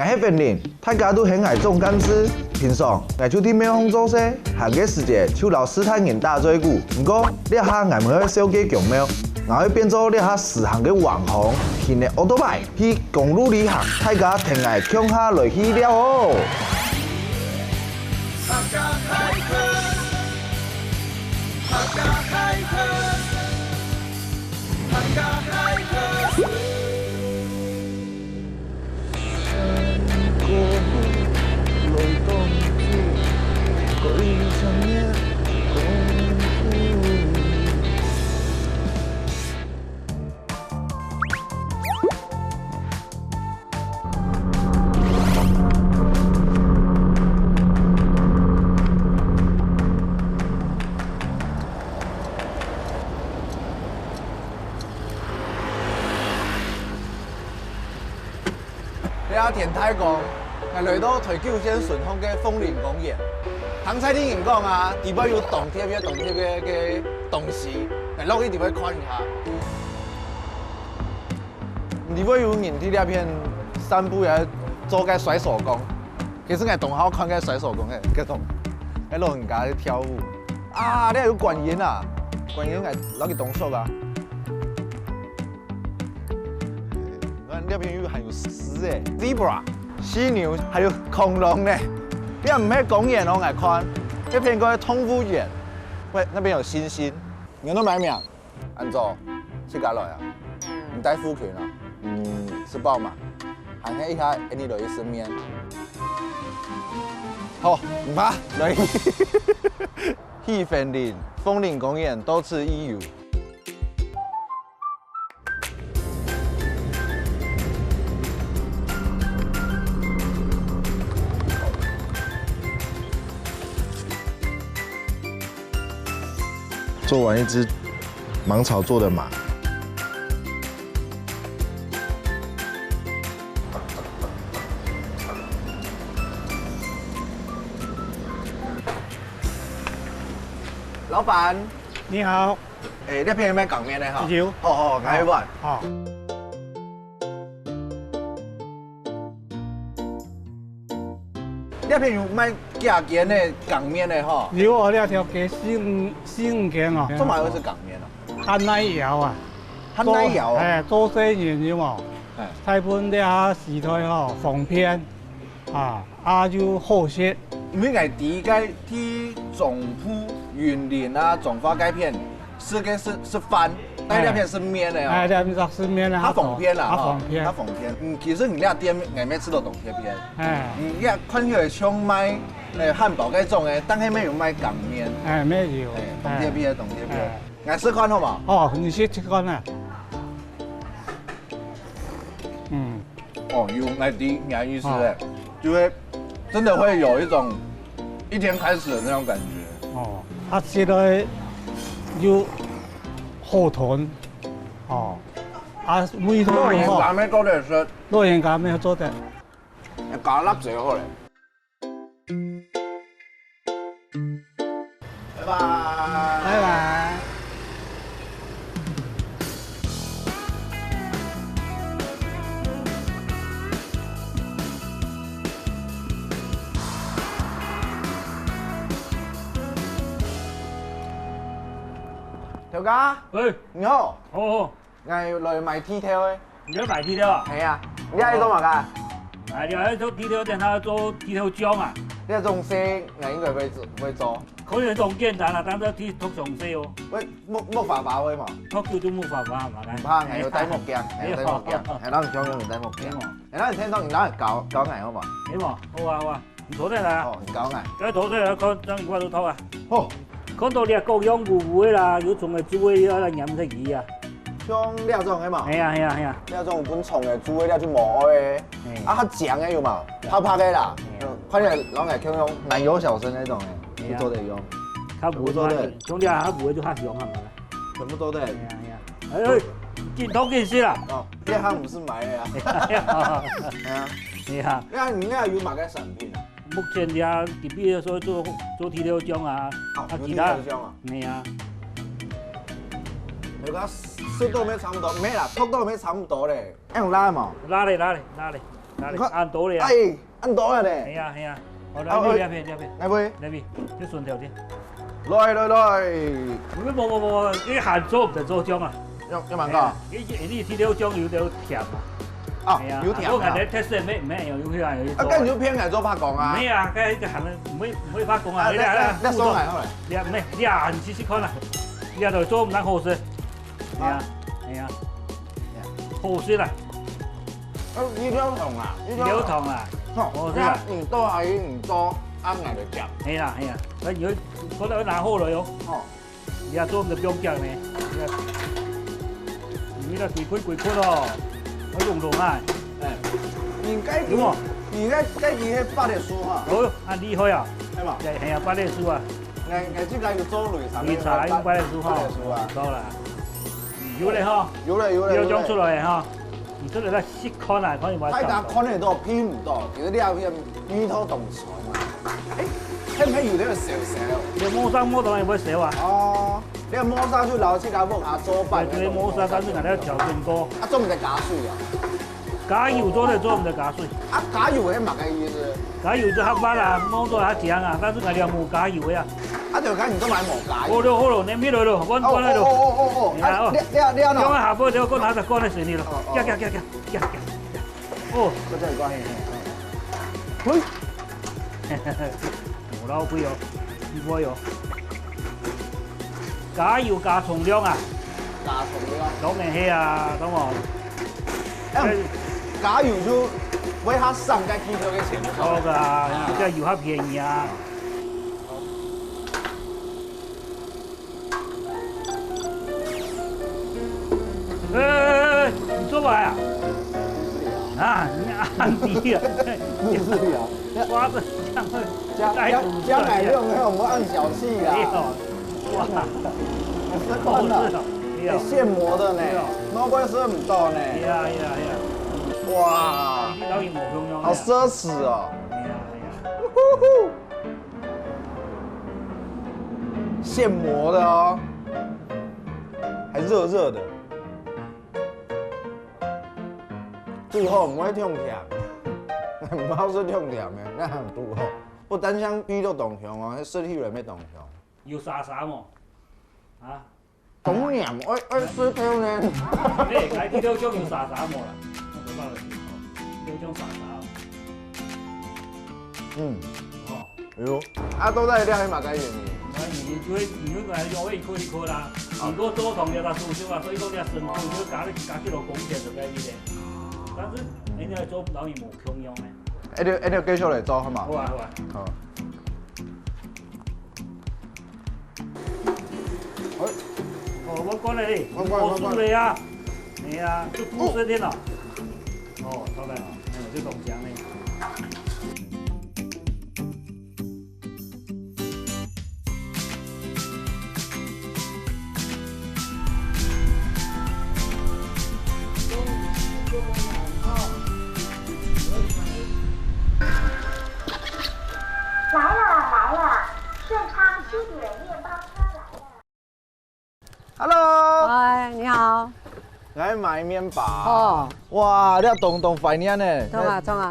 我迄边人，大家都很爱种甘蔗。平常我就伫咩方做事，下个世界手老师太人大最久。不过了下我们去小鸡强苗，我会变做了下时行嘅网红，去呢奥多拜去公路旅行，大家挺爱强下来去了哦。客家海豚，客家海豚，客家海豚。了田太公，我来到台九线顺风嘅枫林公园。刚才你人讲啊，地边有动贴嘅东西，落去地边看一下。地边有人伫那片散步也做个甩手工，其实我同好看个甩手工嘅，嗰种喺老人家咧跳舞。啊，你有管烟啊？管烟我攞去动手啊。那边有还有狮诶 ，zebra、犀牛，还有恐龙呢。你唔喺公园哦，来看，这边个动物园，喂，那边有猩猩，你都买命，安怎？去家来啊？唔带付权啊？吃饱嘛？喊他一下，你落去身边。好，唔怕，来。去森林、枫林公园多次一游。做完一只芒草做的马，老板，你好，那边有卖港面的哈？有。好，我去问。好。那边有卖价钱的港面的哈？有哦，那条街四五间哦。做嘛会是港面哦？汉奶窑啊，汉奶窑哦。做生意有冇？菜本了时代吼防偏就好些。因为第个去总铺、云林啊、总发钙片，是饭，但那片是面的哦。那边是面啊。它缝片啦，它缝片。它缝片。其实你那店外面吃到冻贴片。你那看起来像卖汉堡那种的，但系没有卖港面。没有。冻贴片。我试看好嘛？哦，你先吃看啊。有来第你意思哎，就会真的会有一种一天开始的那种感觉。现在有后臀，每套洛阳咖咩做得出？洛阳咖咩做得？加粒最好咧。拜拜。拜拜。条家，喂，你好，好，我来买梯条的。你要买梯条啊？系啊，你喺做嘛噶？你喺做梯条店，他做梯条浆啊？你係仲識，我應該會做。可以種簡單啦，但係梯托上色哦。喂，木筏把位嘛？托叫做木筏把係咪？唔怕，我要戴木鏡，我要戴木鏡，係咱唔講用戴木鏡。係咱聽到，咱係搞藝好嘛？係嘛？好啊好啊，唔錯得啦。哦，搞藝。梗係妥得啦，看真我都托啊。好。看到你啊，各樣糊糊的啦，有種嘅煮嘅啊，鹽食魚啊。像料種嘅嘛？係啊係啊係啊。料種有本蟲嘅煮嘅料就磨嘅，較醬嘅有嘛？拍拍嘅啦，看起來老愛用奶油小生那種嘅，就做得用。較糊做得，種啲啊較糊嘅就較香係咪？全部都得。係啊係啊。見通見識啦。哦，呢行唔是買嘅啊。係啊。係啊。你那有買嘅產品啊？目前呀，特別所做梯條漿啊，其他係啊。你講速度咩差唔多？咩啦，速度咩差唔多咧？用拉嘛？拉嚟。哪里按倒咧啊？哎，按倒啊系咧，啊系啊，我来呢边，来杯，呢边，你順條啲。來，冇，你行咗唔就做醬啊？有問過？你睇到醬有甜啊？啊，有甜啊！我睇 test 咩有血啊有。啊，跟住偏嚟做拍講啊？咩啊？梗係行唔會發講啊！你收埋開嚟。你啊咩？你啊你試試看啦，你啊就做唔得好食。係啊，好食啦。呢張同啊，有糖啊！我知啦，唔多係唔多，啱嚟就夾。係啊，咁如果覺得拿好嚟哦，而家做唔就不用夾呢。你呢攰咯，我用啊！而家喺八列書哈。好，厲害啊！係嘛？係啊，八列書啊！我即係要做雷神。你查用八列書哈？到啦，有咧哈？有咧。有種出來哈？你出嚟咧識看啊，可以話。睇下看嚟都偏唔多，其實呢有魚頭動菜嘛。誒，聽唔聽要呢個小？你摸生摸到係會少啊？哦，你個摸生就留即刻幫下做飯。你摸生但是人哋調整過。啊，做唔得加水啊？加油做咧做唔得加水。啊，加油係乜嘅意思？加油就黑白啦，摸到係醬啊，但是人哋冇加油嘅啊。啊，條緊唔都買冇加油。好咯，你邊度咯？我喺度。哦，你啊，將下波就乾下就乾喺水裏咯。夾。哦，嗰真係關係。嘿，冇老灰哦，唔會哦。加油加重量啊！加重量。攞命氣啊，咁啊。加油就為他省該機票嘅錢。好㗎，這油還便宜啊。你做嘛呀？啊，你按低啊！不是啊，瓜子加奶量沒有，我們按小氣啊。哇，是乾的，現磨的呢，難怪是唔多呢。呀！哇，好奢侈哦。現磨的哦，還熱熱的。煮好唔會痛甜，唔好是痛甜嘅，那很煮好。不單像魚都凍香哦，屍體人咩凍香？要沙喎，啊？凍黏，我屍體呢？誒，睇啲都將要沙喎啦，我翻去要將沙。哦。喲，啊都在料喺馬街園呢。你個係一顆啦，如果做同嘅話數少啊，所以講你係成本要加幾多工錢就計啲咧。但是人家做唔到，而冇強用咧。一條繼續嚟做好嘛？好啊。好。我講你，我輸你啊！你啊，就不是電腦。哦，好嘅，我就懂講你。来了，盛昌西点面包车来了。Hello，嗨，你好。來買麵包。哦。哇，你棟懷念呢？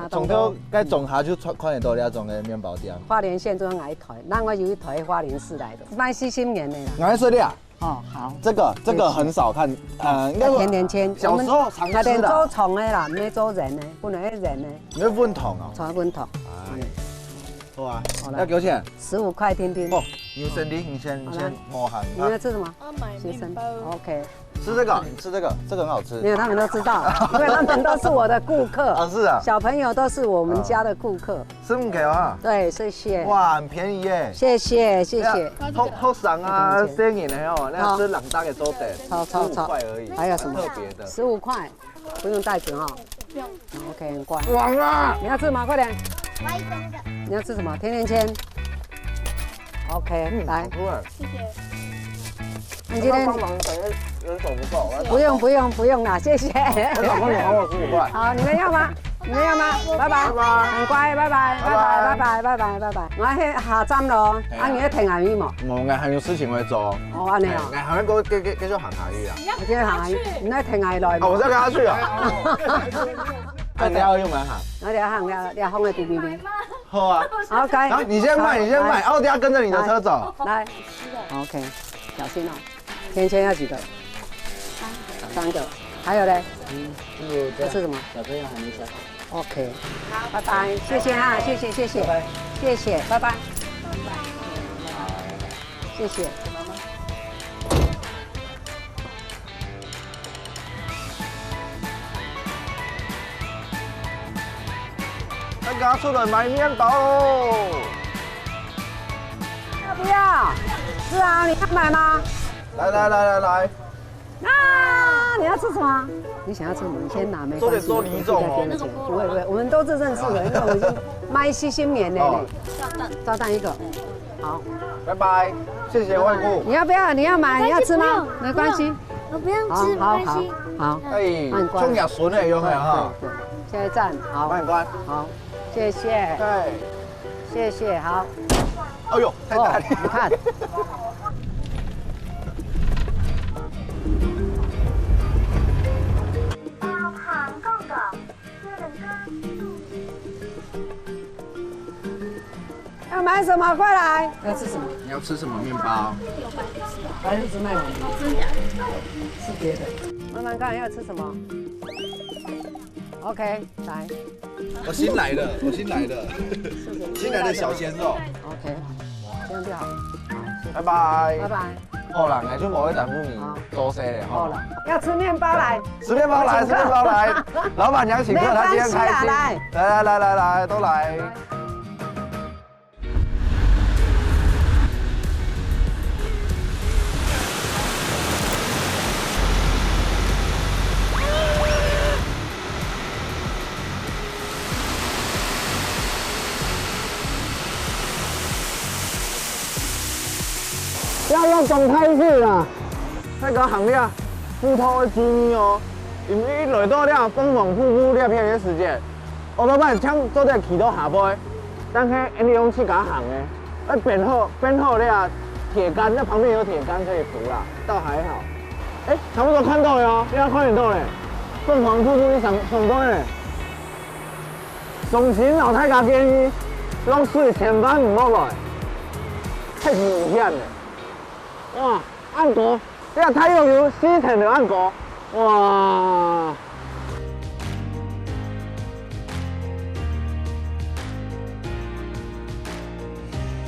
種到該種下就看得到你種嘅麵包店。花蓮縣中央一台，那我有一台花蓮市來的，賣細心年的啦。顏色的啊？哦，好。這個很少看，應該甜甜圈。小時候常吃的。那做蟲的啦，沒做人的，不能人的。你要溫糖啊？做溫糖。好啊。要幾多錢？15塊，聽聽。哦，你先摸下。你要吃什麼？學生。OK。吃這個，這個很好吃。沒有，他們都知道，因為他們都是我的顧客。啊，是啊。小朋友都是我們家的顧客。是唔給啊？對，謝謝。哇，很便宜耶。謝謝。好省啊，生意呢哦，那是冷大嘅周點，15塊而已。還有什麼特別的？15塊，不用帶錢哦。不用。OK， 很乖。爽啊！你要吃嗎？快點。我一根的。你要吃什麼？甜甜圈。OK，來。謝謝。你今天幫忙人手不夠，不用啦，謝謝。我老公你還我15塊。好，你們要嗎？拜拜，很乖，拜拜。我去下站咯，你去停下邊冇？我硬係有事情去做。哦，安尼啊。硬係嗰繼續行下去啊。我今日行下，唔係停下來。我再跟他去啊。你要用蛮好。我俩行俩放在边边。好啊。好，可以。然后你先卖，你先卖，然后等下跟着你的车走。来，OK，小心哦。甜圈要几个？3个。还有嘞？要吃什么？小朋友还没下。 OK， 好，拜拜，谢谢啊，谢谢，谢谢，谢谢，拜拜，谢谢。大家出来买面包喽！要不要？是啊，你要买吗？来，啊，你要吃什么？你想要吃什么？你先拿，没关系。做礼种哦。不会，我们都是认识的，因为我已经卖细心棉了。炸弹1个，好，拜拜，谢谢外顾。你要不要？你要买？你要吃吗？没关系，我不用吃，没关系。好，哎，中亚笋的用的哈。对，现在站好，帮你关。好，谢谢，对，谢谢，好。哎呦，太大力！你看。要买什么？快来！要吃什么？你要吃什么面包？还是只卖我们？是别的。慢慢看要吃什么。OK， 来。我新来的，新来的小鲜肉。OK， 这样就好。拜拜。拜拜。好啦，我就冇一啖不米多些了。好了，要吃面包来。吃面包来，吃面包来。老板娘请客，她今天开心。来，都来。要用动态式啊！那个行业浮头的机密哦，因为来到了凤凰瀑布那片的时间，我老板抢做在起到下坡，但是因利用去甲行的，编好了铁杆，那旁边有铁杆可以扶啦，倒还好。哎，差不多看到了哦，你要看得到嘞，凤凰瀑布你上端嘞，上前老太家建议，拢水千万唔好来，太危险嘞。 哇，按过，你看太阳油4层就按过，哇！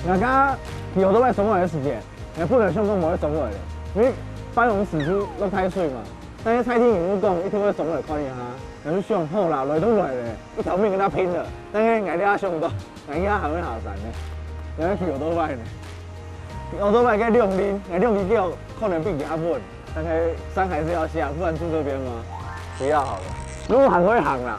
大家有都在爽快的时间，也不能想讲无在爽快的，因为反正市区都太水嘛。但是蔡天宇讲一定会爽快看一下，但是想好啦，来都来了，一条命跟他拼了。但是俺俩想到，俺家还会下山呢，俺去有多快呢？ 我都买个量力，量力叫可能比较稳，但是山还是要下，不然住这边吗？不要好了。如果很会行啦，